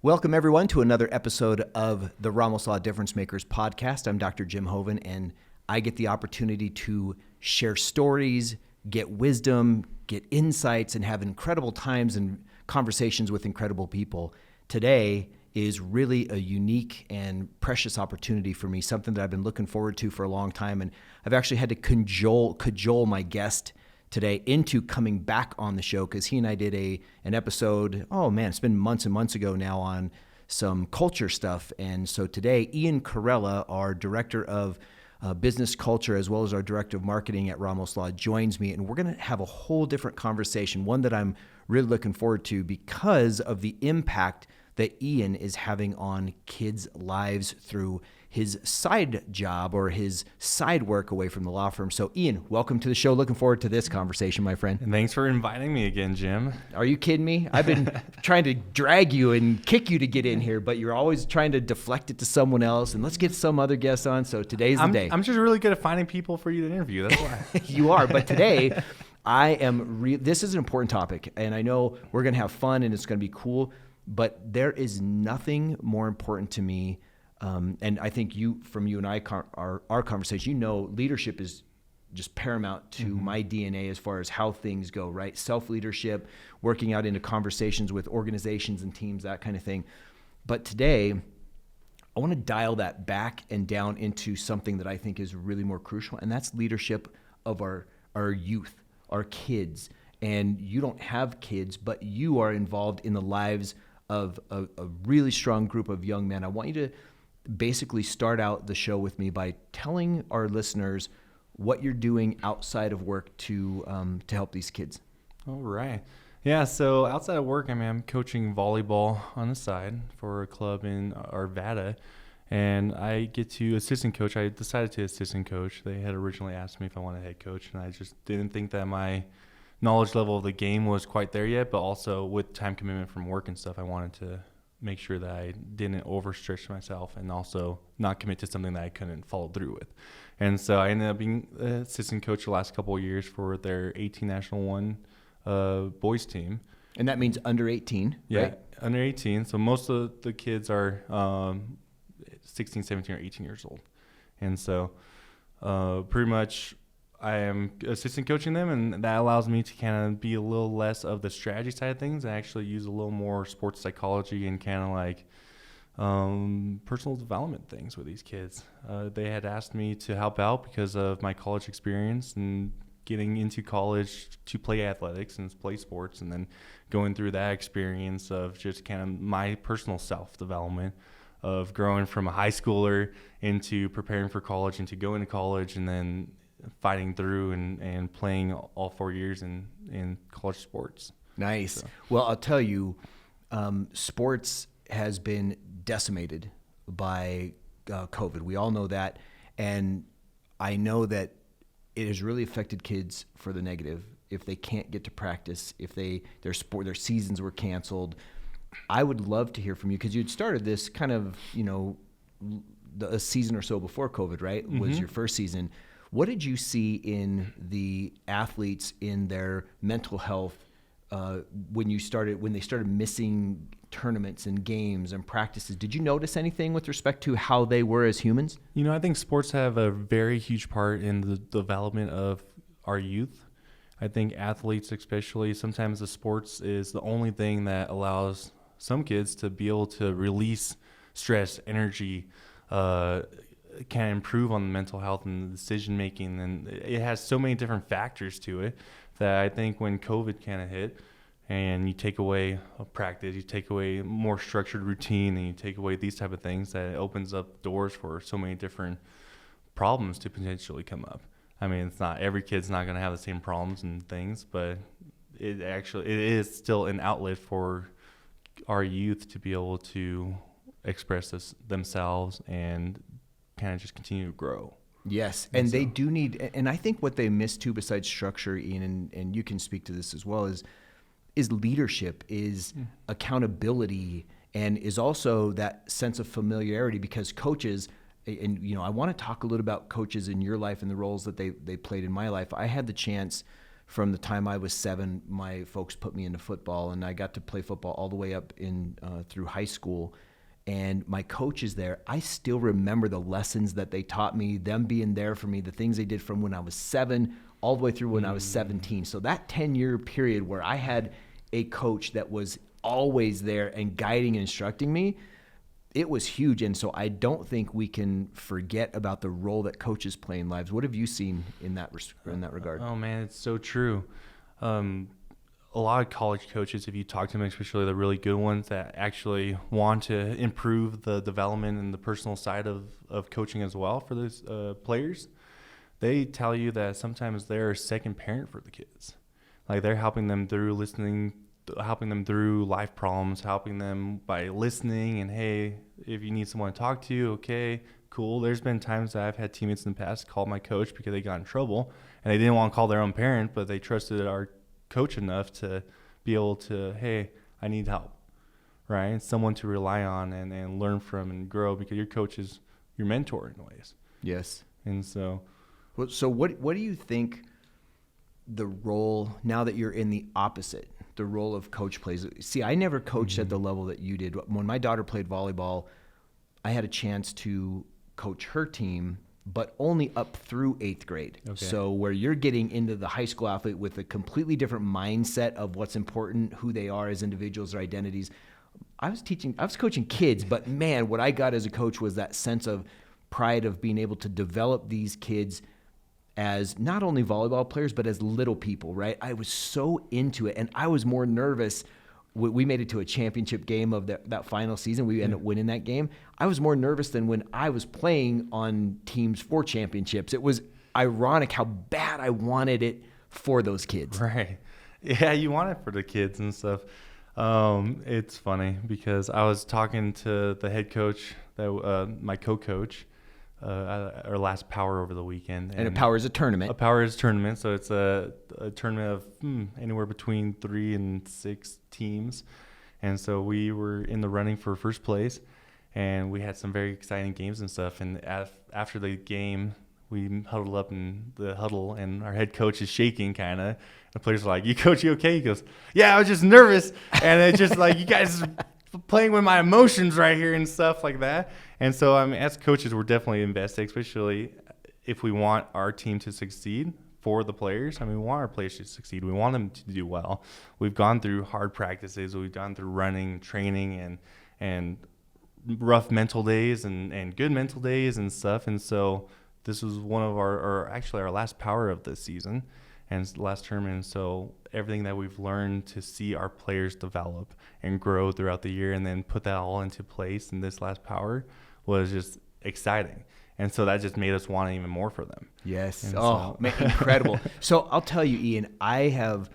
Welcome, everyone, to another episode of the Ramos Law Difference Makers podcast. I'm Dr. Jim Hoven, and I get the opportunity to share stories, get wisdom, get insights, and have incredible times and conversations with incredible people. Today is really a unique and precious opportunity for me, something that I've been looking forward to for a long time, and I've actually had to cajole my guest today into coming back on the show because he and I did an episode, it's been months and months ago now, on some culture stuff. And so today, Ian Corella, our director of business culture, as well as our director of marketing at Ramos Law, joins me, and we're going to have a whole different conversation, one that I'm really looking forward to because of the impact that Ian is having on kids' lives through his side job or his side work away from the law firm. So Ian, welcome to the show. Looking forward to this conversation, my friend. And thanks for inviting me again, Jim. Are you kidding me? I've been trying to drag you and kick you to get in here, but you're always trying to deflect it to someone else, and let's get some other guests on. So today's the day. I'm just really good at finding people for you to interview. That's why. You are, but today this is an important topic, and I know we're going to have fun and it's going to be cool, but there is nothing more important to me. And I think from you and I, our conversation, leadership is just paramount to my DNA as far as how things go, right? Self-leadership, working out into conversations with organizations and teams, that kind of thing. But today, I want to dial that back and down into something that I think is really more crucial, and that's leadership of our youth, our kids. And you don't have kids, but you are involved in the lives of a really strong group of young men. I want you to basically start out the show with me by telling our listeners what you're doing outside of work to help these kids. All right. Yeah, so outside of work, I'm coaching volleyball on the side for a club in Arvada, and I get to assistant coach. I decided to assistant coach. They had originally asked me if I wanted head coach, and I just didn't think that my knowledge level of the game was quite there yet, but also with time commitment from work and stuff, I wanted to make sure that I didn't overstretch myself and also not commit to something that I couldn't follow through with. And so I ended up being assistant coach the last couple of years for their 18 National 1 boys team. And that means under 18, yeah, right? Under 18. So most of the kids are 16, 17, or 18 years old. And so pretty much I am assistant coaching them, and that allows me to kind of be a little less of the strategy side of things and actually use a little more sports psychology and kind of like personal development things with these kids. They had asked me to help out because of my college experience and getting into college to play athletics and play sports, and then going through that experience of just kind of my personal self-development of growing from a high schooler into preparing for college, into going to college, and then fighting through and playing all 4 years in college sports. Nice. So. Well, I'll tell you, sports has been decimated by COVID. We all know that. And I know that it has really affected kids for the negative. If they can't get to practice, if their seasons were canceled. I would love to hear from you because you'd started this kind of, a season or so before COVID, right? Mm-hmm. Was your first season. What did you see in the athletes in their mental health when they started missing tournaments and games and practices? Did you notice anything with respect to how they were as humans? I think sports have a very huge part in the development of our youth. I think athletes especially, sometimes the sports is the only thing that allows some kids to be able to release stress, energy, can improve on the mental health and the decision making, and it has so many different factors to it that I think when COVID kind of hit and you take away a practice, you take away more structured routine, and you take away these type of things, that it opens up doors for so many different problems to potentially come up. It's not every kid's not going to have the same problems and things, but it is still an outlet for our youth to be able to express themselves and kind of just continue to grow. Yes, and they do need, and I think what they miss too, besides structure, Ian, and you can speak to this as well, is leadership, is accountability, and is also that sense of familiarity, because coaches, and I want to talk a little about coaches in your life and the roles that they played in my life. I had the chance from the time I was 7, my folks put me into football, and I got to play football all the way up through high school. And my coaches there, I still remember the lessons that they taught me, them being there for me, the things they did from when I was 7 all the way through when I was 17. So that 10-year period where I had a coach that was always there and guiding and instructing me, it was huge. And so I don't think we can forget about the role that coaches play in lives. What have you seen in that regard? Oh man, it's so true. A lot of college coaches, if you talk to them, especially the really good ones that actually want to improve the development and the personal side of coaching as well for those players, they tell you that sometimes they're a second parent for the kids. Like they're helping them through listening, helping them through life problems, helping them by listening, and hey, if you need someone to talk to, okay, cool. There's been times that I've had teammates in the past call my coach because they got in trouble and they didn't want to call their own parent, but they trusted our coach enough to be able to, hey, I need help, right? Someone to rely on and learn from and grow, because your coach is your mentor in ways. Yes. And so what do you think the role, now that you're in the opposite, the role of coach plays? See, I never coached at the level that you did. When my daughter played volleyball, I had a chance to coach her team, but only up through 8th grade. Okay. So where you're getting into the high school athlete with a completely different mindset of what's important, who they are as individuals, their identities. I was coaching kids, but man, what I got as a coach was that sense of pride of being able to develop these kids as not only volleyball players, but as little people, right? I was so into it, and I was more nervous. We made it to a championship game of that final season. We ended up winning that game. I was more nervous than when I was playing on teams for championships. It was ironic how bad I wanted it for those kids. Right. Yeah, you want it for the kids and stuff. It's funny because I was talking to the head coach, my co-coach, our last Power over the weekend. And a Power is a tournament. A Power is a tournament, so it's a tournament of anywhere between 3 and 6 teams. And so we were in the running for first place, and we had some very exciting games and stuff. And after the game, we huddled up in the huddle, and our head coach is shaking kind of. The players are like, "You coach, you okay?" He goes, "Yeah, I was just nervous." And it's just like, you guys playing with my emotions right here and stuff like that. And so, I mean, as coaches, we're definitely invested, especially if we want our team to succeed for the players. I mean, we want our players to succeed. We want them to do well. We've gone through hard practices. We've gone through running, training, and rough mental days and good mental days and stuff. And so this was one of our last Power of the season and last tournament. And so everything that we've learned to see our players develop and grow throughout the year and then put that all into place in this last Power was just exciting. And so that just made us want even more for them. Yes. Man, incredible. So I'll tell you, Ian, I have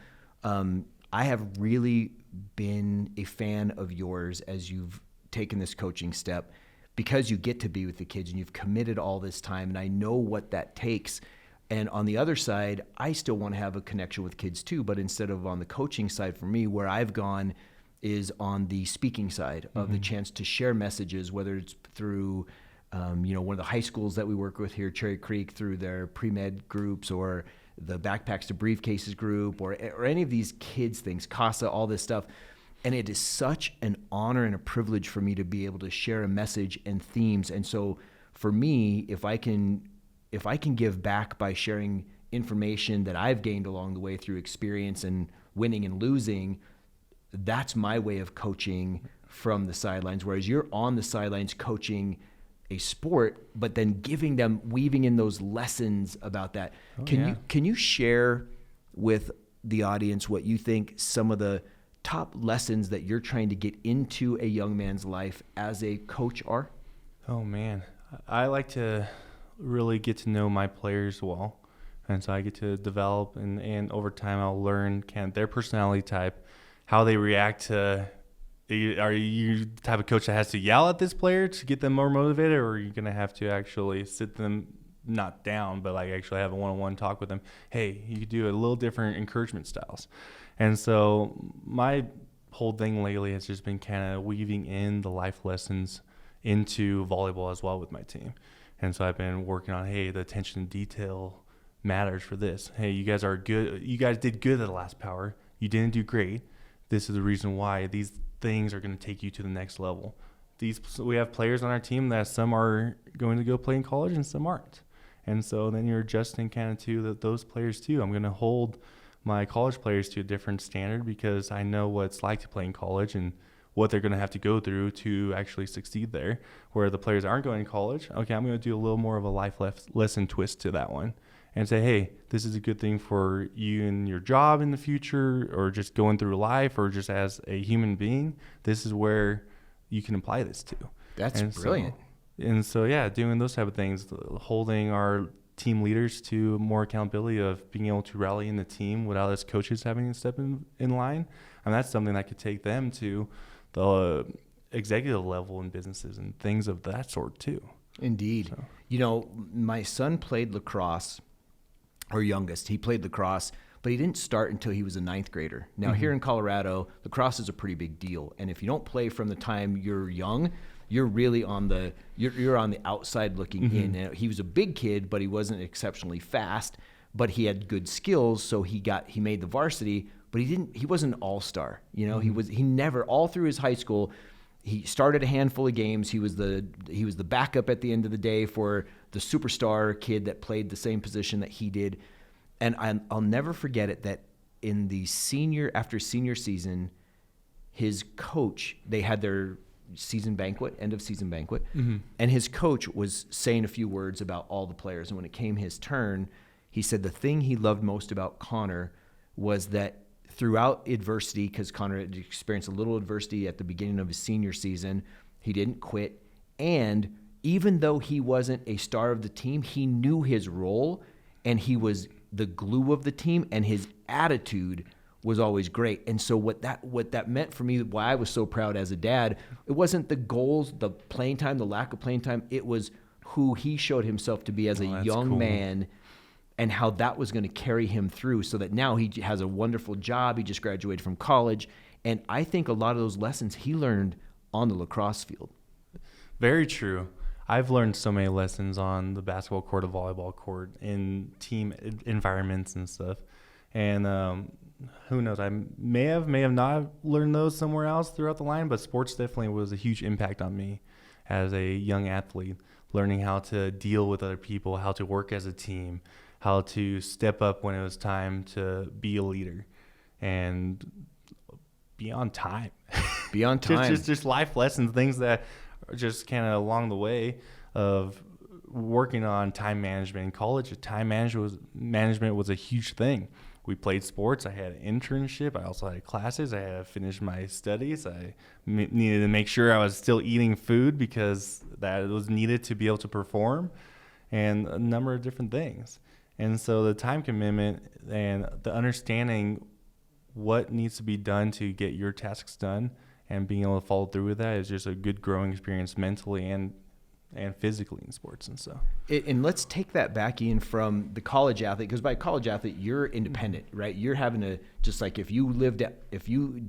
really been a fan of yours as you've taken this coaching step, because you get to be with the kids and you've committed all this time, and I know what that takes. And on the other side, I still want to have a connection with kids too, but instead of on the coaching side for me, where I've gone is on the speaking side of the chance to share messages, whether it's through one of the high schools that we work with here, Cherry Creek, through their pre-med groups, or the Backpacks to Briefcases group, or any of these kids things, CASA, all this stuff. And it is such an honor and a privilege for me to be able to share a message and themes. And so for me, if I can give back by sharing information that I've gained along the way through experience and winning and losing, that's my way of coaching from the sidelines. Whereas you're on the sidelines coaching a sport, but then weaving in those lessons about that. Can you share with the audience what you think some of the top lessons that you're trying to get into a young man's life as a coach are? Oh man, I like to really get to know my players well, and so I get to develop and over time I'll learn their personality type, how they react to. Are you the type of coach that has to yell at this player to get them more motivated, or are you going to have to actually sit them not down, but like actually have a one-on-one talk with them? Hey, you could do a little different encouragement styles. And so my whole thing lately has just been kind of weaving in the life lessons into volleyball as well with my team. And so I've been working on, the attention to detail, matters for this. Hey, you guys are good. You guys did good at the last power. You didn't do great. This is the reason why these things are going to take you to the next level. We have players on our team that some are going to go play in college and some aren't. And so then you're adjusting kind of to those players too. I'm going to hold my college players to a different standard because I know what it's like to play in college and what they're going to have to go through to actually succeed there. Where the players aren't going to college, okay, I'm going to do a little more of a life lesson twist to that one and say, hey, this is a good thing for you in your job in the future, or just going through life, or just as a human being. This is where you can apply this to. That's brilliant. So, yeah, doing those type of things, holding our team leaders to more accountability of being able to rally in the team without us coaches having to step in line. And that's something that could take them to the executive level in businesses and things of that sort too. Indeed. So. You know, my son played lacrosse, our youngest. He played lacrosse, but he didn't start until he was a 9th grader. Now, here in Colorado, lacrosse is a pretty big deal. And if you don't play from the time you're young, you're really on the you're on the outside looking in. And he was a big kid, but he wasn't exceptionally fast, but he had good skills, so he made the varsity, but he wasn't an all-star. You know, he never, all through his high school, he started a handful of games. He was the backup at the end of the day for the superstar kid that played the same position that he did. And I'll never forget it that in the after senior season, his coach, they had their end of season banquet, and his coach was saying a few words about all the players. And when it came his turn, he said the thing he loved most about Connor was that throughout adversity, because Connor had experienced a little adversity at the beginning of his senior season, he didn't quit. And even though he wasn't a star of the team, he knew his role, and he was the glue of the team, and his attitude was always great. And so what that meant for me, why I was so proud as a dad, it wasn't the goals, the playing time, the lack of playing time. It was who he showed himself to be as a young man, and how that was going to carry him through, so that now he has a wonderful job. He just graduated from college. And I think a lot of those lessons he learned on the lacrosse field. Very true. I've learned so many lessons on the basketball court, the volleyball court, in team environments and stuff. And who knows, I may have not learned those somewhere else throughout the line, but sports definitely was a huge impact on me as a young athlete, learning how to deal with other people, how to work as a team, how to step up when it was time to be a leader, and be on time. Be on time. just life lessons, things that are just kind of along the way of working on time management. In college, time management was a huge thing. We played sports. I had an internship. I also had classes. I had to finish my studies. I needed to make sure I was still eating food because that was needed to be able to perform, and a number of different things. And so the time commitment and the understanding what needs to be done to get your tasks done and being able to follow through with that is just a good growing experience mentally and physically in sports and stuff. And let's take that back, Ian, from the college athlete, because by college athlete, you're independent, right? You're having to, just like if you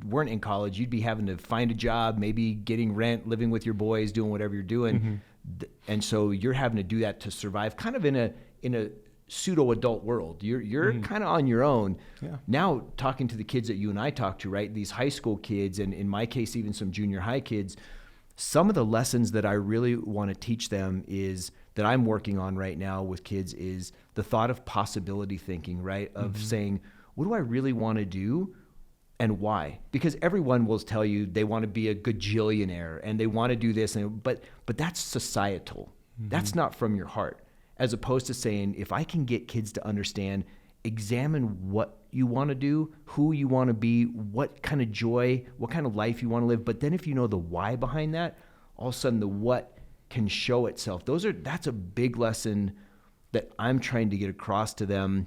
weren't in college, you'd be having to find a job, maybe getting rent, living with your boys, doing whatever you're doing. And so you're having to do that to survive kind of in a pseudo adult world. You're kind of on your own. Yeah. Now, talking to the kids that you and I talk to, right? These high school kids, and in my case, even some junior high kids, some of the lessons that I really want to teach them is that I'm working on right now with kids is the thought of possibility thinking, right? Of saying, what do I really want to do and why? Because everyone will tell you they want to be a gajillionaire and they want to do this, but that's societal. That's not from your heart. As opposed to saying, if I can get kids to understand, examine what you want to do, who you want to be, what kind of joy, what kind of life you want to live. But then if you know the why behind that, all of a sudden the what can show itself. That's a big lesson that I'm trying to get across to them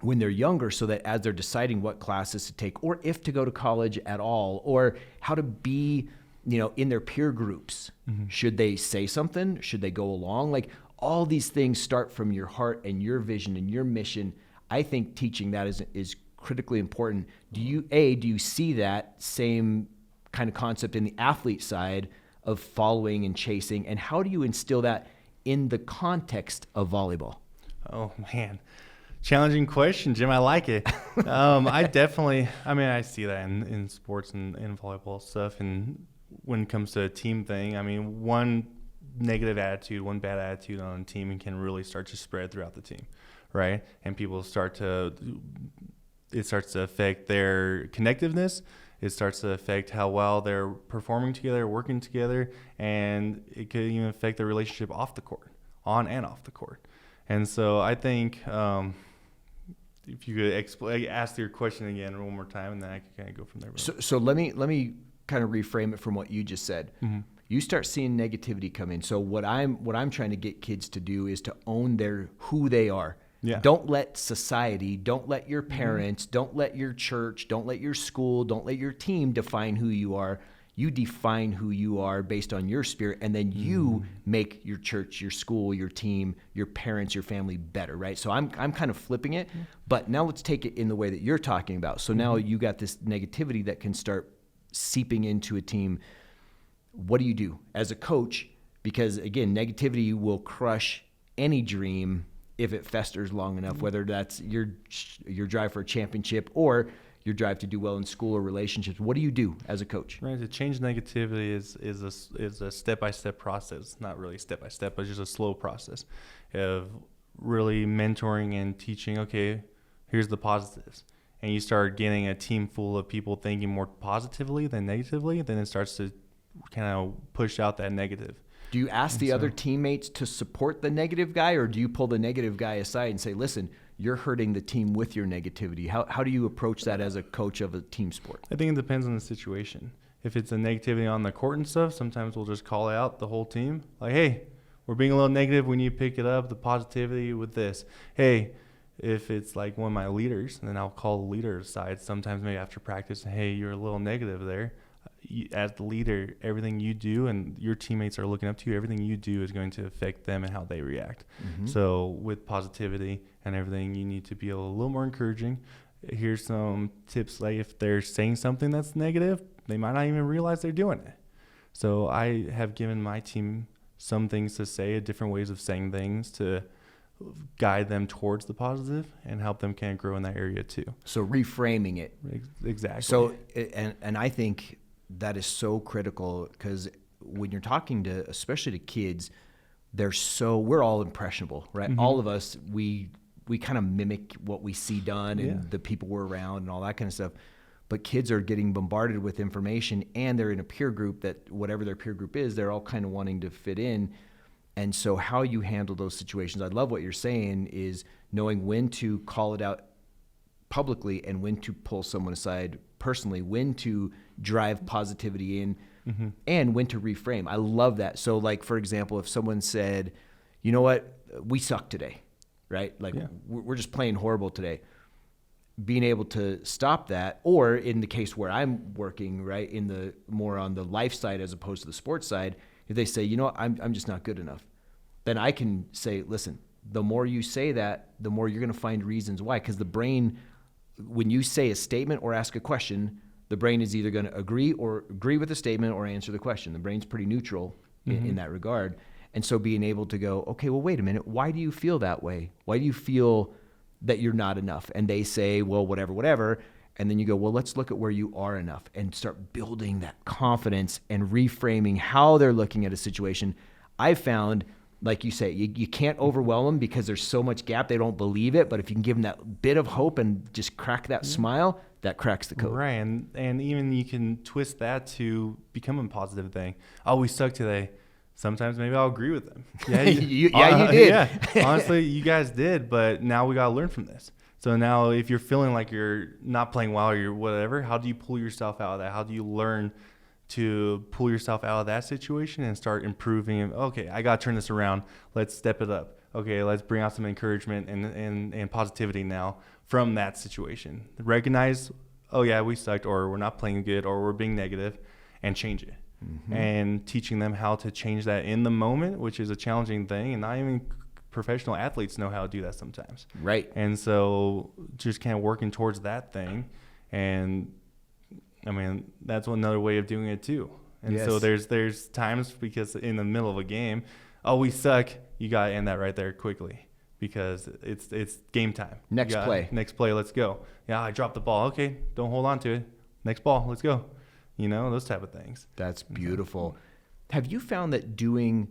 when they're younger, so that as they're deciding what classes to take, or if to go to college at all, or how to be, in their peer groups. Should they say something? Should they go along? Like, all these things start from your heart and your vision and your mission. I think teaching that is critically important. Do you see that same kind of concept in the athlete side of following and chasing? And how do you instill that in the context of volleyball? Oh, man. Challenging question, Jim. I like it. I see that in sports and in volleyball stuff. And when it comes to a team thing, one negative attitude, one bad attitude on a team can really start to spread throughout the team, right? And it starts to affect their connectiveness. It starts to affect how well they're performing together, working together, and it could even affect their relationship off the court, on and off the court. And so I think if you could ask your question again one more time, and then I could kind of go from there. So let me kind of reframe it from what you just said. Mm-hmm. You start seeing negativity come in. So what I'm trying to get kids to do is to own who they are. Yeah. Don't let society, don't let your parents, don't let your church, don't let your school, don't let your team define who you are. You define who you are based on your spirit, and then you make your church, your school, your team, your parents, your family better, right? So I'm kind of flipping it, but now let's take it in the way that you're talking about. So now you got this negativity that can start seeping into a team. What do you do as a coach? Because again, negativity will crush any dream if it festers long enough, whether that's your drive for a championship or your drive to do well in school or relationships. What do you do as a coach? Right, to change negativity is a step-by-step process. Not really step-by-step, but just a slow process of really mentoring and teaching, okay, here's the positives. And you start getting a team full of people thinking more positively than negatively, then it starts to kind of push out that negative. Do you ask the other teammates to support the negative guy, or do you pull the negative guy aside and say, listen, you're hurting the team with your negativity? How do you approach that as a coach of a team sport? I think it depends on the situation. If it's a negativity on the court and stuff, sometimes we'll just call out the whole team. Like, hey, we're being a little negative. We need to pick it up, the positivity with this. Hey, if it's like one of my leaders, then I'll call the leader aside sometimes maybe after practice. Hey, you're a little negative there. As the leader, everything you do and your teammates are looking up to you, everything you do is going to affect them and how they react. Mm-hmm. So with positivity and everything, you need to be a little more encouraging. Here's some tips, like if they're saying something that's negative, they might not even realize they're doing it. So I have given my team some things to say, different ways of saying things to guide them towards the positive and help them kind of grow in that area too. So reframing it. Exactly. So, and I think that is so critical, because when you're talking to, especially to kids, we're all impressionable, right? Mm-hmm. All of us, we kind of mimic what we see done and the people we're around and all that kind of stuff. But kids are getting bombarded with information, and they're in a peer group that, whatever their peer group is, they're all kind of wanting to fit in. And so how you handle those situations, I love what you're saying, is knowing when to call it out publicly and when to pull someone aside personally, when to drive positivity in, and when to reframe. I love that. So like, for example, if someone said, you know what, we suck today, right? Like we're just playing horrible today. Being able to stop that, or in the case where I'm working, right, in the more on the life side as opposed to the sports side, if they say, you know what, I'm just not good enough, then I can say, listen, the more you say that, the more you're going to find reasons why. Because the brain, when you say a statement or ask a question, the brain is either going to agree with the statement or answer the question. The brain's pretty neutral in that regard. And so being able to go, okay, well, wait a minute. Why do you feel that way? Why do you feel that you're not enough? And they say, well, whatever. And then you go, well, let's look at where you are enough, and start building that confidence and reframing how they're looking at a situation. I've found, like you say, you can't overwhelm them because there's so much gap. They don't believe it. But if you can give them that bit of hope and just crack that smile, that cracks the code. Right. And even you can twist that to become a positive thing. Oh, we suck today. Sometimes maybe I'll agree with them. Yeah, you did. Yeah, honestly, you guys did. But now we got to learn from this. So now if you're feeling like you're not playing well or you're whatever, how do you pull yourself out of that? How do you learn to pull yourself out of that situation and start improving? Okay, I got to turn this around. Let's step it up. Okay, let's bring out some encouragement and positivity now from that situation. Recognize, oh yeah, we sucked, or we're not playing good, or we're being negative, and change it. Mm-hmm. And teaching them how to change that in the moment, which is a challenging thing, and not even professional athletes know how to do that sometimes. Right. And so just kind of working towards that thing. And I mean, that's another way of doing it too. And so there's times, because in the middle of a game, oh, we suck, you got to end that right there quickly. because it's game time. Next play, let's go. Yeah, I dropped the ball. Okay, don't hold on to it. Next ball, let's go. Those type of things. That's beautiful. Have you found that doing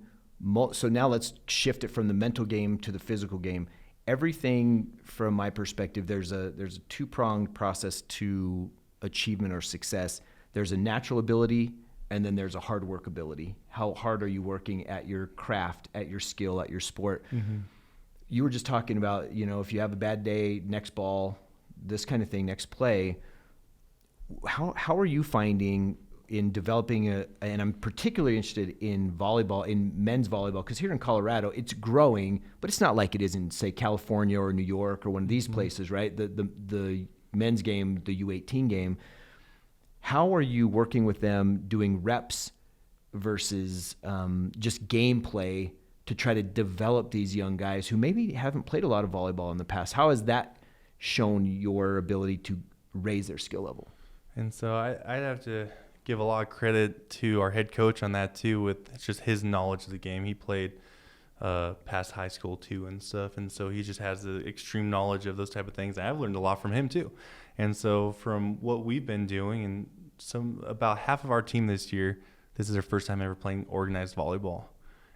so now let's shift it from the mental game to the physical game. Everything from my perspective, there's a two-pronged process to achievement or success. There's a natural ability, and then there's a hard work ability. How hard are you working at your craft, at your skill, at your sport? Mm-hmm. You were just talking about, if you have a bad day, next ball, this kind of thing, next play. How are you finding in developing and I'm particularly interested in volleyball, in men's volleyball, because here in Colorado, it's growing, but it's not like it is in, say, California or New York or one of these mm-hmm. places, right? The men's game, the U18 game. How are you working with them doing reps versus just gameplay to try to develop these young guys who maybe haven't played a lot of volleyball in the past? How has that shown your ability to raise their skill level? And so I'd have to give a lot of credit to our head coach on that too, with just his knowledge of the game. He played past high school too and stuff, and so he just has the extreme knowledge of those type of things. And I've learned a lot from him too. And so from what we've been doing, and about half of our team this year, this is their first time ever playing organized volleyball.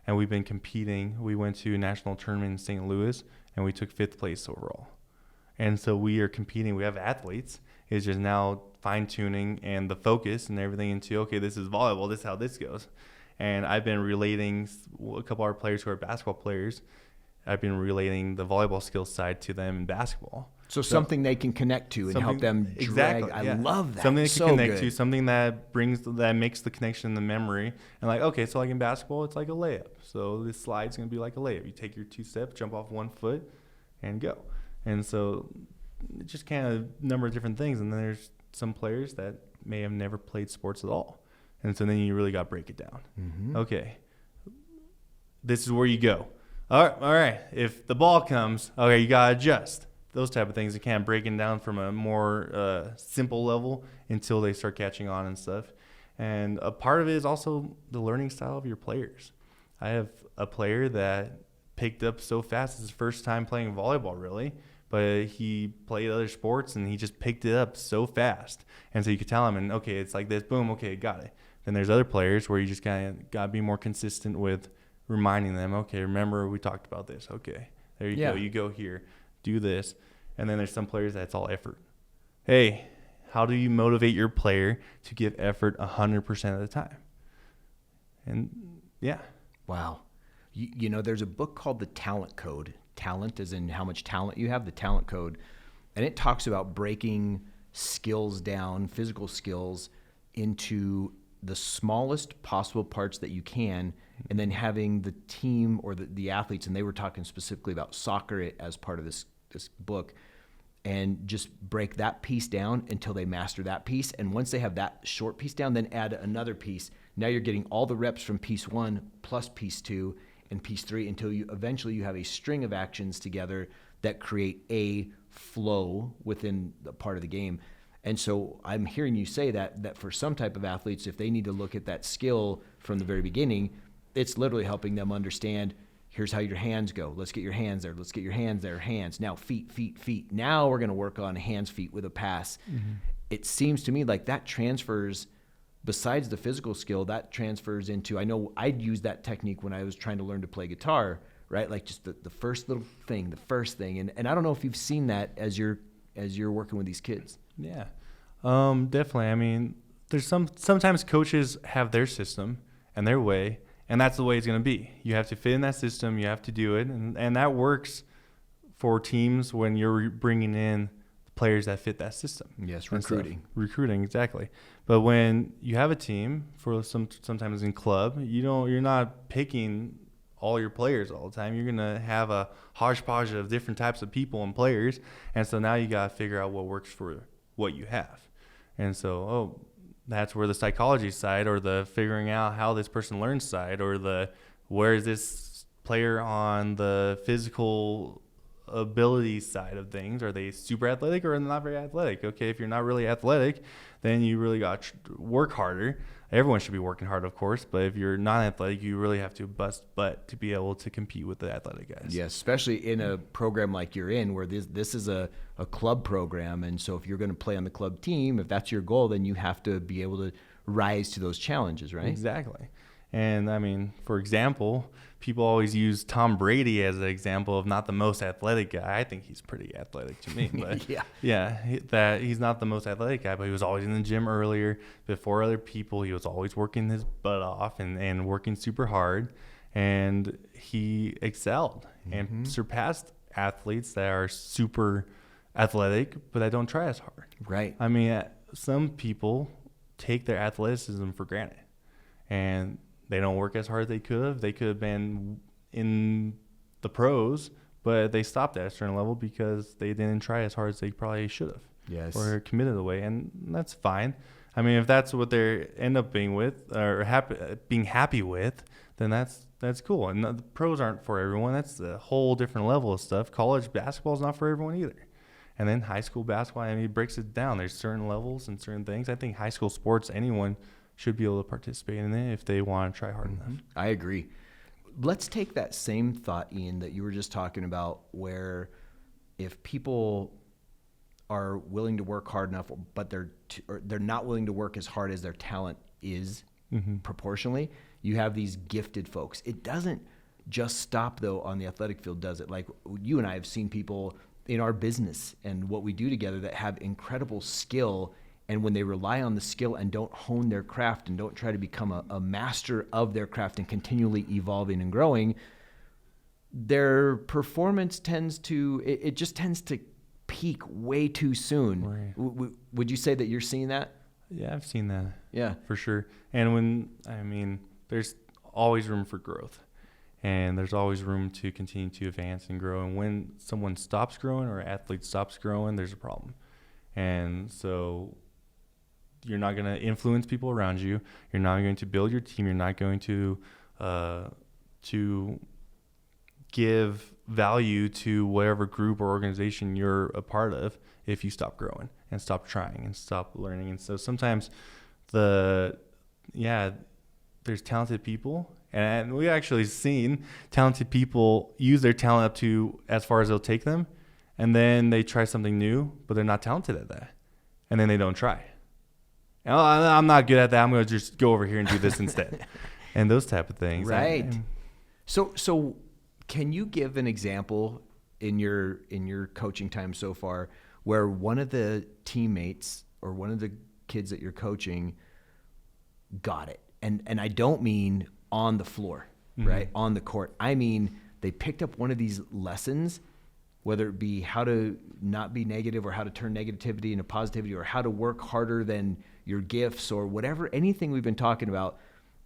And we've been competing. We went to a national tournament in St. Louis, and we took 5th place overall. And so we are competing. We have athletes. It's just now fine-tuning and the focus and everything into, okay, this is volleyball. This is how this goes. And I've been relating a couple of our players who are basketball players. I've been relating the volleyball skills side to them in basketball. So something they can connect to and help them drag. Exactly, I love that. Something they can connect good. to, something that makes the connection, the memory. And like, okay, so like in basketball, it's like a layup. So this slide's going to be like a layup. You take your 2 steps, jump off 1 foot, and go. And so just kind of a number of different things. And then there's some players that may have never played sports at all. And so then you really got to break it down. Mm-hmm. Okay, this is where you go. All right. If the ball comes, okay, you got to adjust. Those type of things. You can't break it down from a more simple level until they start catching on and stuff. And a part of it is also the learning style of your players. I have a player that picked up so fast. It's his first time playing volleyball, really. But he played other sports, and he just picked it up so fast. And so you could tell him, and okay, it's like this, boom, okay, got it. Then there's other players where you just kind of got to be more consistent with reminding them, okay, remember we talked about this. Okay, there you go. You go here, do this. And then there's some players that's all effort. Hey, how do you motivate your player to give effort 100% of the time? And yeah. Wow. You know, there's a book called The Talent Code. Talent as in how much talent you have, the talent code. And it talks about breaking skills down, physical skills, into the smallest possible parts that you can, and then having the team or the athletes, and they were talking specifically about soccer as part of this book, and just break that piece down until they master that piece. And once they have that short piece down, then add another piece. Now you're getting all the reps from piece 1 plus piece 2 and piece 3 until you eventually you have a string of actions together that create a flow within the part of the game. And so I'm hearing you say that for some type of athletes, if they need to look at that skill from the very beginning, it's literally helping them understand, here's how your hands go. Let's get your hands there. Let's get your hands there. Hands. Now feet, feet, feet. Now we're going to work on hands, feet with a pass. Mm-hmm. It seems to me like that transfers, besides the physical skill, that transfers into, I know I'd use that technique when I was trying to learn to play guitar, right? Like just the first little thing, the first thing. And I don't know if you've seen that as you're working with these kids. Yeah, definitely. I mean, there's sometimes coaches have their system and their way, and that's the way it's going to be. You have to fit in that system. You have to do it. And that works for teams when you're bringing in players that fit that system. Yes, recruiting, exactly. But when you have a team, for sometimes in club, you're not picking all your players all the time. You're going to have a hodgepodge of different types of people and players. And so now you got to figure out what works for what you have. And so, that's where the psychology side, or the figuring out how this person learns side, or the where is this player on the physical ability side of things. Are they super athletic or not very athletic? Okay, if you're not really athletic, then you really got to work harder. Everyone should be working hard, of course, but if you're not athletic, you really have to bust butt to be able to compete with the athletic guys. Yes, especially in a program like you're in, where this is a club program, and so if you're going to play on the club team, if that's your goal, then you have to be able to rise to those challenges, right? Exactly. And I mean, for example, people always use Tom Brady as an example of not the most athletic guy. I think he's pretty athletic to me, but that he's not the most athletic guy, but he was always in the gym earlier before other people. He was always working his butt off and working super hard, and he excelled and surpassed athletes that are super athletic, but that don't try as hard. Right. I mean, some people take their athleticism for granted, and they don't work as hard as they could have. They could have been in the pros, but they stopped at a certain level because they didn't try as hard as they probably should have. Yes. Or committed away, and that's fine. I mean, if that's what they end up being with or being happy with, then that's cool. And the pros aren't for everyone. That's a whole different level of stuff. College basketball is not for everyone either. And then high school basketball, I mean, it breaks it down. There's certain levels and certain things. I think high school sports, anyone should be able to participate in it if they want to try hard enough. I agree. Let's take that same thought, Ian, that you were just talking about, where if people are willing to work hard enough, but they're not willing to work as hard as their talent is proportionally, you have these gifted folks. It doesn't just stop, though, on the athletic field, does it? Like you and I have seen people in our business and what we do together that have incredible skill, and when they rely on the skill and don't hone their craft and don't try to become a master of their craft and continually evolving and growing, their performance tends to peak way too soon. Right. Would you say that you're seeing that? Yeah, I've seen that. Yeah, for sure. And there's always room for growth, and there's always room to continue to advance and grow. And when someone stops growing or an athlete stops growing, there's a problem. And so you're not going to influence people around you. You're not going to build your team. You're not going to give value to whatever group or organization you're a part of if you stop growing and stop trying and stop learning. And so sometimes there's talented people, and we actually seen talented people use their talent up to as far as they'll take them, and then they try something new, but they're not talented at that, and then they don't try. And I'm not good at that. I'm going to just go over here and do this instead, and those type of things. Right. So can you give an example in your coaching time so far where one of the teammates or one of the kids that you're coaching got it? And I don't mean on the floor, right? On the court. I mean, they picked up one of these lessons, whether it be how to not be negative or how to turn negativity into positivity or how to work harder than your gifts or whatever, anything we've been talking about,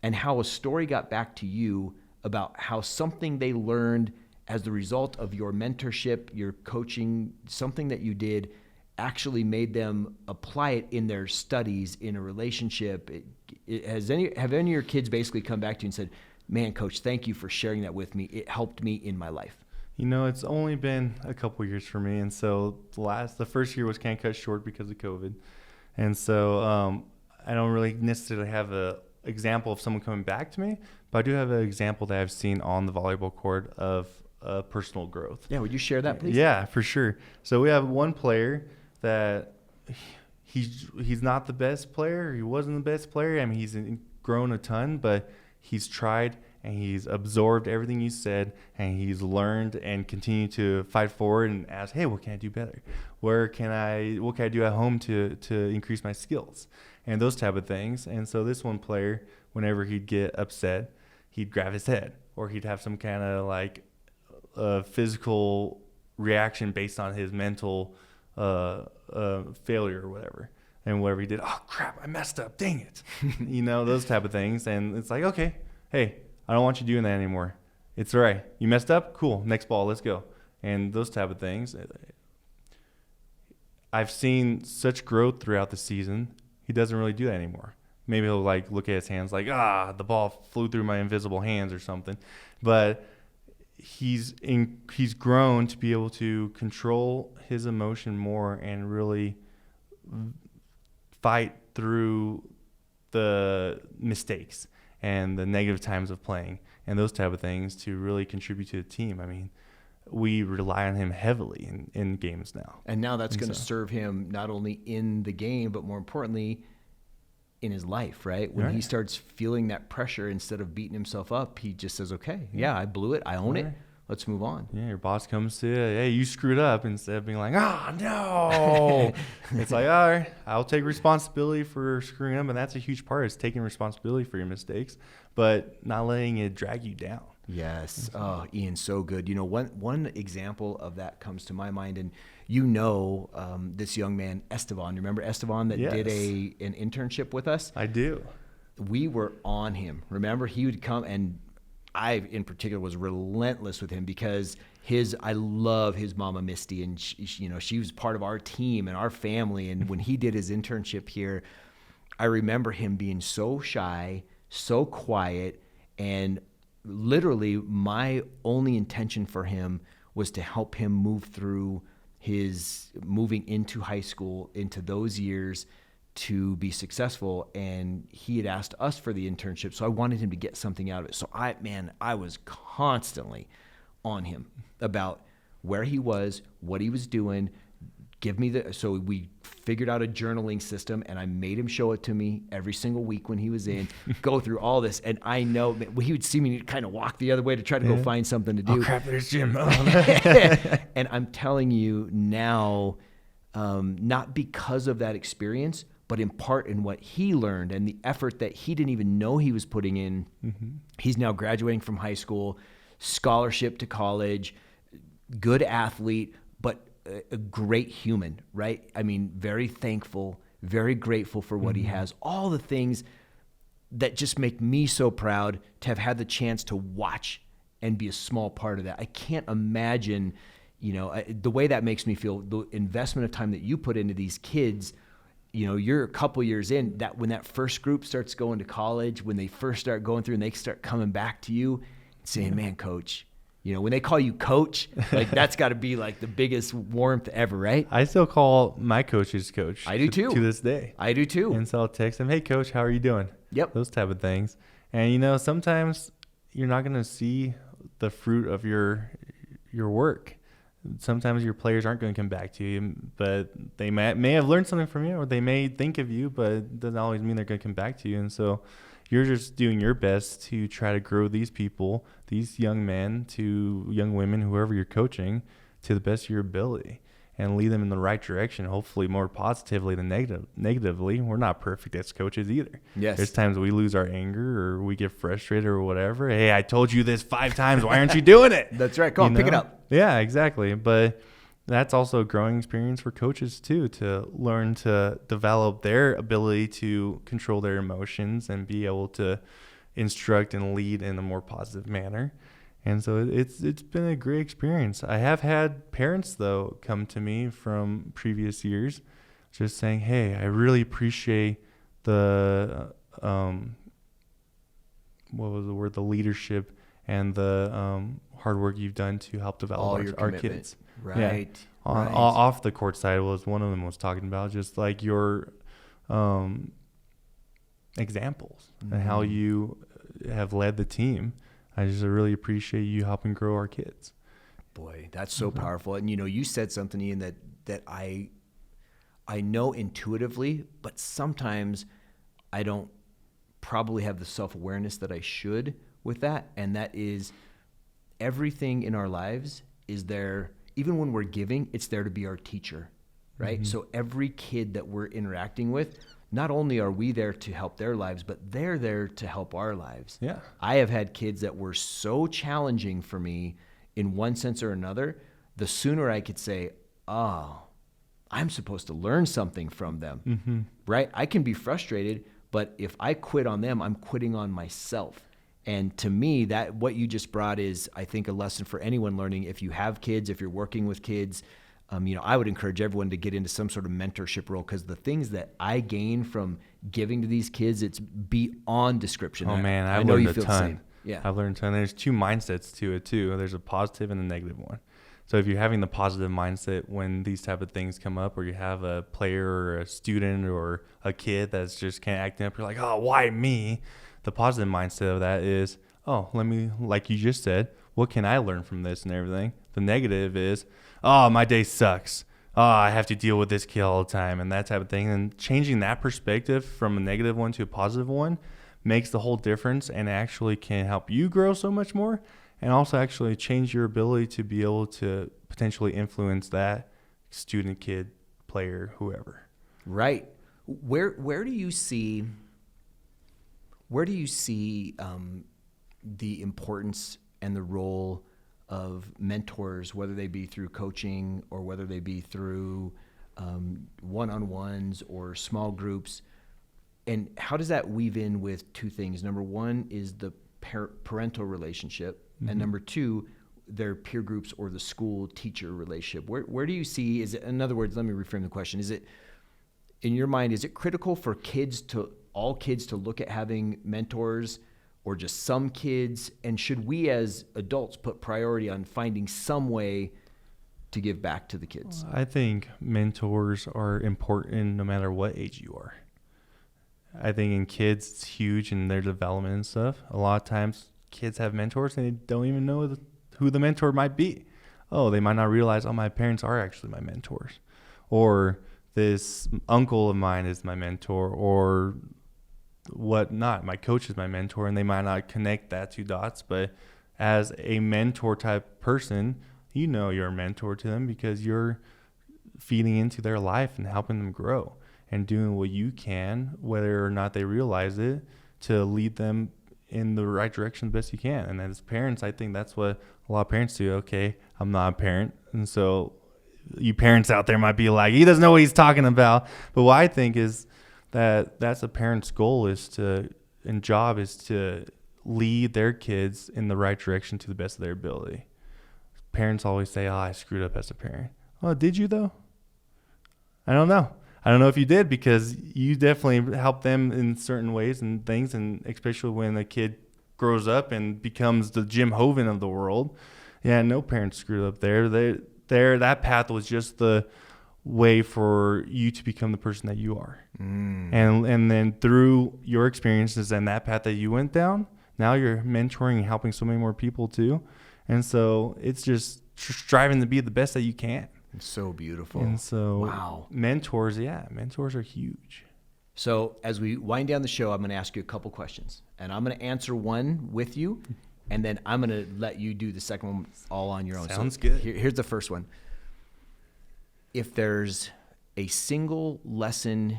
and how a story got back to you about how something they learned as the result of your mentorship, your coaching, something that you did actually made them apply it in their studies, in a relationship. Have any of your kids basically come back to you and said, "Man, Coach, thank you for sharing that with me. It helped me in my life"? It's only been a couple years for me, and so the first year was kind of cut short because of COVID, and so I don't really necessarily have a example of someone coming back to me, but I do have an example that I've seen on the volleyball court of personal growth. Yeah, would you share that, please? Yeah, for sure. So we have one player that he's not the best player. He wasn't the best player. I mean, he's grown a ton, but he's tried and he's absorbed everything you said, and he's learned and continued to fight forward and ask, "Hey, what can I do better? What can I do at home to increase my skills?" And those type of things. And so this one player, whenever he'd get upset, he'd grab his head, or he'd have some kind of like physical reaction based on his mental failure or whatever. And whatever he did, "Oh crap, I messed up, dang it." Those type of things. And it's like, okay, hey, I don't want you doing that anymore. It's all right. You messed up? Cool. Next ball, let's go. And those type of things. I've seen such growth throughout the season. He doesn't really do that anymore. Maybe he'll look at his hands like, the ball flew through my invisible hands or something. But he's grown to be able to control his emotion more and really fight through the mistakes and the negative times of playing and those type of things to really contribute to the team. I mean, we rely on him heavily in games now. And now that's going to serve him not only in the game, but more importantly, in his life, right? When he starts feeling that pressure, instead of beating himself up, he just says, okay, yeah, I blew it. I own it. Let's move on. Yeah, your boss comes to you, hey, you screwed up, instead of being like, no. It's like, all right, I'll take responsibility for screwing up. And that's a huge part, is taking responsibility for your mistakes, but not letting it drag you down. Yes. Oh, Ian, so good. You know, one example of that comes to my mind, and you know, this young man, Esteban. Remember Esteban that did an internship with us? I do. We were on him. Remember, he would come, and I in particular was relentless with him because I love his mama Misty, and she was part of our team and our family. And when he did his internship here, I remember him being so shy, so quiet, and literally my only intention for him was to help him move through his moving into high school, into those years, to be successful. And he had asked us for the internship, so I wanted him to get something out of it. So I was constantly on him about where he was, what he was doing. So we figured out a journaling system, and I made him show it to me every single week when he was in, go through all this. And I know he would see me kind of walk the other way to try to go find something to do. Oh crap, there's Jim. And I'm telling you now, not because of that experience, but in part in what he learned and the effort that he didn't even know he was putting in. Mm-hmm. He's now graduating from high school, scholarship to college, good athlete, but a great human, right? I mean, very thankful, very grateful for what he has. All the things that just make me so proud to have had the chance to watch and be a small part of that. I can't imagine, the way that makes me feel, the investment of time that you put into these kids. You're a couple years in, that when that first group starts going to college, when they first start going through and they start coming back to you and saying, man, coach, when they call you coach, like that's got to be like the biggest warmth ever, right? I still call my coaches coach. I do too. To this day. I do too. And so I'll text them, hey coach, how are you doing? Yep. Those type of things. And sometimes you're not going to see the fruit of your work. Sometimes your players aren't going to come back to you, but they may have learned something from you, or they may think of you, but it doesn't always mean they're going to come back to you. And so you're just doing your best to try to grow these people, these young men to young women, whoever you're coaching, to the best of your ability and lead them in the right direction, hopefully more positively than negatively. We're not perfect as coaches either. Yes. There's times we lose our anger or we get frustrated or whatever. Hey, I told you this 5 times. Why aren't you doing it? That's right. Go on, pick it up. Yeah, exactly. But that's also a growing experience for coaches too, to learn to develop their ability to control their emotions and be able to instruct and lead in a more positive manner. And so it's been a great experience. I have had parents, though, come to me from previous years just saying, hey, I really appreciate the, the leadership and the hard work you've done to help develop our kids. Right. Yeah. Off the court side was one of them was talking about just like your examples and how you have led the team. I just really appreciate you helping grow our kids. Boy, that's so powerful. And you said something, Ian, that I know intuitively, but sometimes I don't probably have the self-awareness that I should with that. And that is, everything in our lives is there, even when we're giving, it's there to be our teacher, right? Mm-hmm. So every kid that we're interacting with, not only are we there to help their lives, but they're there to help our lives. Yeah. I have had kids that were so challenging for me in one sense or another. The sooner I could say, oh, I'm supposed to learn something from them, right? I can be frustrated, but if I quit on them, I'm quitting on myself. And to me, that what you just brought is, I think, a lesson for anyone learning. If you have kids, if you're working with kids, I would encourage everyone to get into some sort of mentorship role, because the things that I gain from giving to these kids, it's beyond description. Oh man, I know learned you a feel ton. the same. Yeah. I've learned a ton. There's two mindsets to it too. There's a positive and a negative one. So if you're having the positive mindset when these type of things come up, or you have a player or a student or a kid that's just kind of acting up, you're like, oh, why me? The positive mindset of that is, oh, let me, like you just said, what can I learn from this and everything? The negative is, oh, my day sucks. Oh, I have to deal with this kid all the time and that type of thing. And changing that perspective from a negative one to a positive one makes the whole difference, and actually can help you grow so much more, and also actually change your ability to be able to potentially influence that student, kid, player, whoever. Right. Where do you see the importance and the role of mentors, whether they be through coaching or whether they be through one-on-ones or small groups? And how does that weave in with two things? Number one is the parental relationship, and number two, their peer groups or the school teacher relationship. Where do you see, is it, in other words, let me reframe the question. Is it, in your mind, is it critical for all kids to look at having mentors, or just some kids? And should we as adults put priority on finding some way to give back to the kids? I think mentors are important no matter what age you are. I think in kids, it's huge in their development and stuff. A lot of times kids have mentors and they don't even know who the mentor might be. Oh, they might not realize, oh, my parents are actually my mentors. Or this uncle of mine is my mentor, or whatnot. My coach is my mentor, and they might not connect that two dots. But as a mentor type person, you know you're a mentor to them because you're feeding into their life and helping them grow and doing what you can, whether or not they realize it, to lead them in the right direction the best you can. And as parents, I think that's what a lot of parents do. Okay, I'm not a parent, and so you parents out there might be like, he doesn't know what he's talking about. But what I think is that's a parent's goal and job is to lead their kids in the right direction to the best of their ability. Parents always say, oh, I screwed up as a parent. Oh, did you though? I don't know. I don't know if you did, because you definitely help them in certain ways and things, and especially when a kid grows up and becomes the Jim Hoven of the world. Yeah, no parents screwed up there. That path was just the way for you to become the person that you are. And then through your experiences and that path that you went down, now you're mentoring and helping so many more people too. And so it's just striving to be the best that you can. It's so beautiful. And so wow. mentors are huge. So as we wind down the show, I'm going to ask you a couple questions, and I'm going to answer one with you, and then I'm going to let you do the second one all on your own. Sounds good. Here's the first one. If there's a single lesson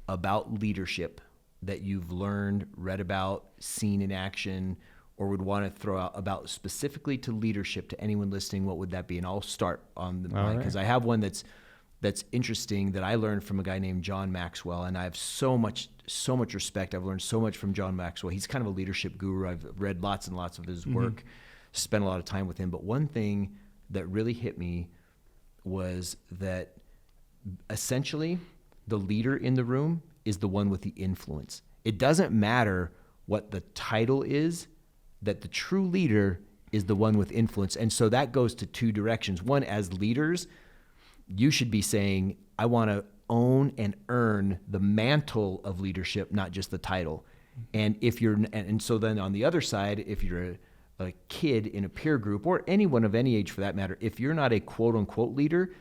about leadership that you've learned, read about, seen in action, or would want to throw out about specifically to leadership to anyone listening, what would that be? And I'll start on the mind, because I have one that's interesting that I learned from a guy named John Maxwell, and I have so much respect. I've learned so much from John Maxwell. He's kind of a leadership guru. I've read lots and lots of his work, spent a lot of time with him. But one thing that really hit me was that essentially the leader in the room is the one with the influence. It doesn't matter what the title is, that the true leader is the one with influence. And so that goes to two directions. One, as leaders, you should be saying, I want to own and earn the mantle of leadership, not just the title. And so then on the other side, if you're a kid in a peer group, or anyone of any age for that matter, if you're not a quote unquote leader,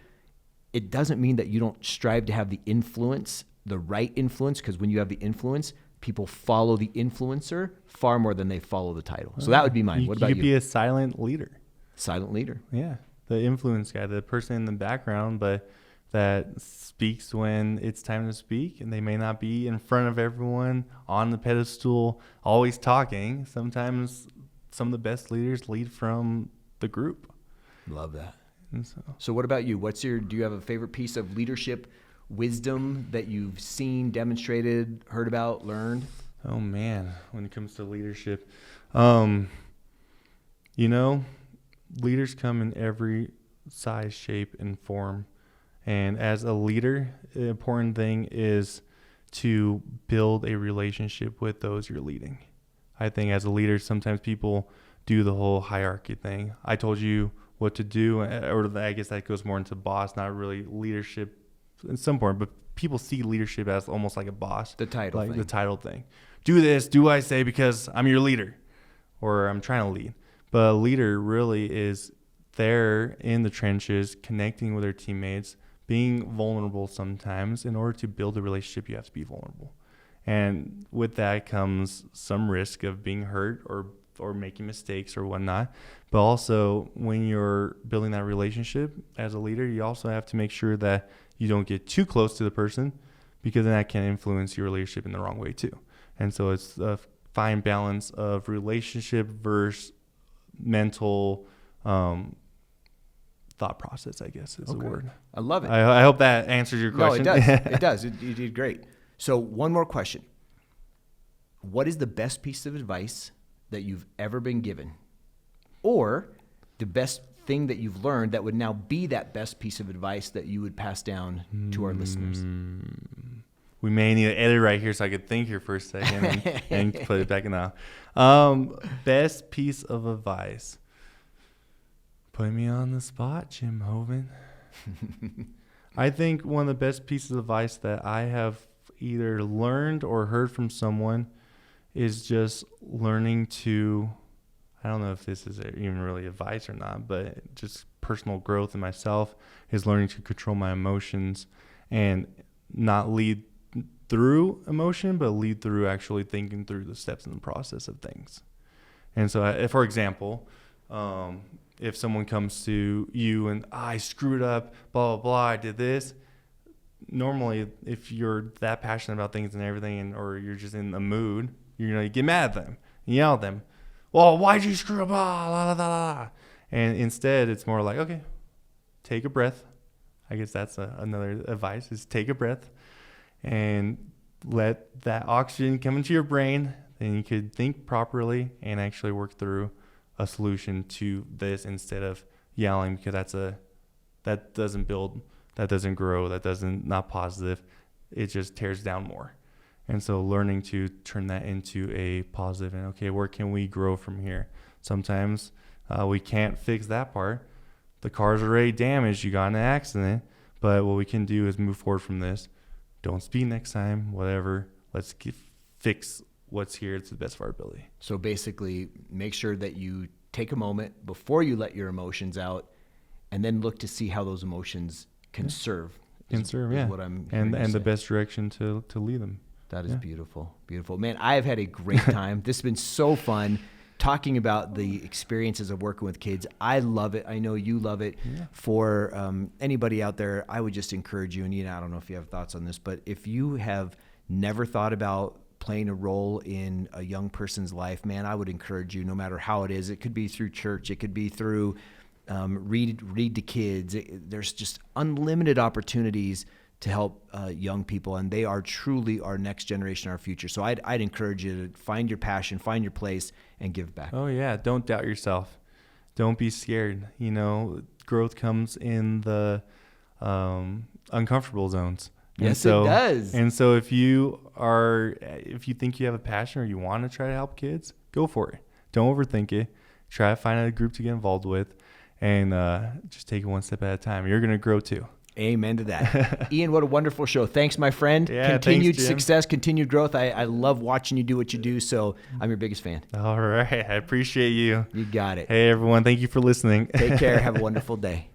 it doesn't mean that you don't strive to have the influence, the right influence, because when you have the influence, people follow the influencer far more than they follow the title. So that would be mine. What about you? You could be a silent leader. Silent leader. Yeah. The influence guy, the person in the background, but that speaks when it's time to speak, and they may not be in front of everyone on the pedestal always talking. Sometimes some of the best leaders lead from the group. Love that. And so what about you? Do you have a favorite piece of leadership wisdom that you've seen, demonstrated, heard about, learned? Oh man, when it comes to leadership, leaders come in every size, shape, and form. And as a leader, the important thing is to build a relationship with those you're leading. I think as a leader, sometimes people do the whole hierarchy thing. I told you what to do, or I guess that goes more into boss, not really leadership in some point, but people see leadership as almost like a boss. The title like thing. The title thing. Do this, do what I say because I'm your leader or I'm trying to lead. But a leader really is there in the trenches, connecting with their teammates, being vulnerable sometimes. In order to build a relationship, you have to be vulnerable. And with that comes some risk of being hurt or making mistakes or whatnot. But also, when you're building that relationship as a leader, you also have to make sure that you don't get too close to the person, because then that can influence your relationship in the wrong way too. And so it's a fine balance of relationship versus mental thought process, I guess is the word. I love it. I hope that answers your question. No, it does. It does. You did great. So one more question. What is the best piece of advice that you've ever been given? Or the best thing that you've learned that would now be that best piece of advice that you would pass down to our listeners? We may need to edit right here so I could think here for a second and put it back in now. Best piece of advice. Put me on the spot, Jim Hoven. I think one of the best pieces of advice that I have either learned or heard from someone is just learning to, I don't know if this is even really advice or not, but just personal growth in myself is learning to control my emotions and not lead through emotion, but lead through actually thinking through the steps in the process of things. And so, for example, if someone comes to you and I screwed up, blah, blah, blah, I did this. Normally, if you're that passionate about things and everything, or you're just in the mood, you're going to get mad at them and yell at them. Well, why'd you screw up? Blah, blah, blah, blah. And instead, it's more like, okay, take a breath. I guess that's another advice, is take a breath and let that oxygen come into your brain. Then you could think properly and actually work through a solution to this instead of yelling, because that doesn't build, that doesn't grow, that doesn't, not positive. It just tears down more. And so learning to turn that into a positive and, okay, where can we grow from here? Sometimes we can't fix that part. The car's already damaged. You got in an accident. But what we can do is move forward from this. Don't speed next time, whatever. Let's fix what's here to the best of our ability. So basically, make sure that you take a moment before you let your emotions out, and then look to see how those emotions can serve. Is what I'm and the best direction to lead them. That is beautiful. Beautiful. Man, I have had a great time. This has been so fun talking about the experiences of working with kids. I love it. I know you love it. Yeah. For anybody out there, I would just encourage you, and I don't know if you have thoughts on this, but if you have never thought about playing a role in a young person's life, man, I would encourage you, no matter how it is. It could be through church. It could be through read to kids. There's just unlimited opportunities to help young people, and they are truly our next generation, our future. So I'd encourage you to find your passion, find your place, and give back. Oh yeah, don't doubt yourself. Don't be scared. Growth comes in the uncomfortable zones. Yes, it does. And so if you think you have a passion or you want to try to help kids, go for it. Don't overthink it. Try to find a group to get involved with, and just take it one step at a time. You're going to grow too. Amen to that. Ian, what a wonderful show. Thanks, my friend. Yeah, continued thanks, success, continued growth. I love watching you do what you do, so I'm your biggest fan. All right. I appreciate you. You got it. Hey, everyone. Thank you for listening. Take care. Have a wonderful day.